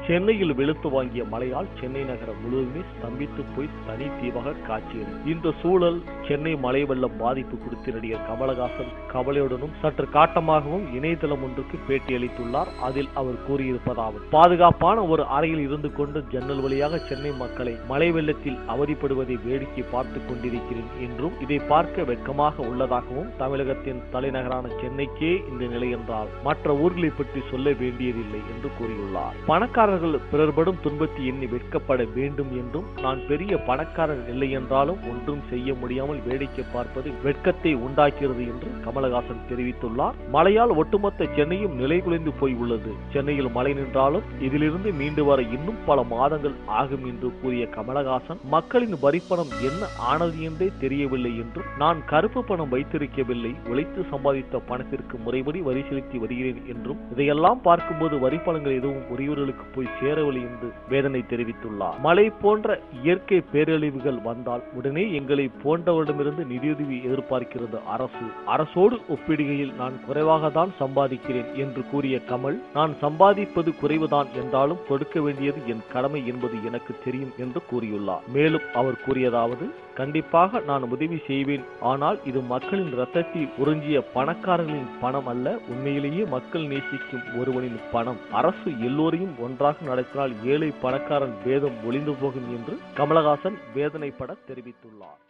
சென்னையில் வெளுத்து வாங்கிய மழையால் சென்னை நகரம் முழுவதுமே ஸ்தம்பித்து போய் தனி தீவாக காட்சியது. இந்த சூழல் சென்னை மழை வெள்ளம் பாதிப்பு குறித்து நடிகர் கமலஹாசன் கவலையுடனும் சற்று காட்டமாகவும் இணையதளம் ஒன்றுக்கு பேட்டியளித்துள்ளார். அதில் அவர் கூறியிருப்பதாவது: பாதுகாப்பான ஒரு அறையில் இருந்து கொண்டு ஜன்னல் வழியாக சென்னை மக்களை மழை வெள்ளத்தில் அவதிப்படுவதை வேடிக்கை பார்த்துக் கொண்டிருக்கிறேன் என்றும், இதை பார்க்க வெட்கமாக உள்ளதாகவும், தமிழகத்தின் தலைநகரான சென்னைக்கே இந்த நிலை என்றால் மற்ற ஊர்களை பற்றி சொல்ல வேண்டியதில்லை என்று கூறியுள்ளார். பணக்காரர்கள் பிறர்படும் துன்பத்தை எண்ணி வெட்கப்பட வேண்டும் என்றும், நான் பெரிய பணக்காரர் இல்லை என்றாலும் ஒன்றும் செய்ய முடியாமல் வேடிக்கை பார்ப்பது வெட்கத்தை உண்டாக்கிறது என்று கமலஹாசன் தெரிவித்துள்ளார். மழையால் ஒட்டுமொத்த சென்னையும் நிலைகுலைந்து போய் உள்ளது. சென்னையில் மழை நின்றாலும் இதிலிருந்து மீண்டு வர இன்னும் பல மாதங்கள் ஆகும் என்று கூறிய கமலஹாசன், மக்களின் வரிப்பணம் என்ன ஆனது என்றே தெரியவில்லை என்றும், நான் கருப்பு பணம் வைத்திருக்கவில்லை, உழைத்து சம்பாதித்த பணத்திற்கு முறைப்படி வரி செலுத்தி வருகிறேன் என்றும், இதையெல்லாம் பார்க்கும்போது வரிப்பணங்கள் எதுவும் உரியவர்களுக்கு போய் சேரவில்லை என்று வேதனை தெரிவித்துள்ளார். மழை போன்ற இயற்கை பேரழிவுகள் வந்தால் உடனே எங்களை போன்றவரிடமிருந்து நிதியுதவி எதிர்பார்க்கிறது அரசு. அரசோடு ஒப்பிடுகையில் நான் குறைவாக தான் சம்பாதிக்கிறேன் என்று கூறிய கமல், நான் சம்பாதிப்பது குறைவுதான் என்றாலும் கொடுக்க வேண்டியது என் கடமை என்பது எனக்கு தெரியும் என்று கூறியுள்ளார். மேலும் அவர் கூறியதாவது: கண்டிப்பாக நான் உதவி செய்வேன், ஆனால் இது மக்களின் ரத்தத்தை உறிஞ்சிய பணக்காரர்களின் பணம் அல்ல, உண்மையிலேயே மக்கள் நேசிக்கும் ஒருவனின் பணம். அரசு எல்லோரையும் ஒன்றாக நடத்தினால் ஏழை பணக்காரன் பேதம் ஒளிந்து போகும் என்று கமலஹாசன் வேதனைப்பட தெரிவித்துள்ளார்.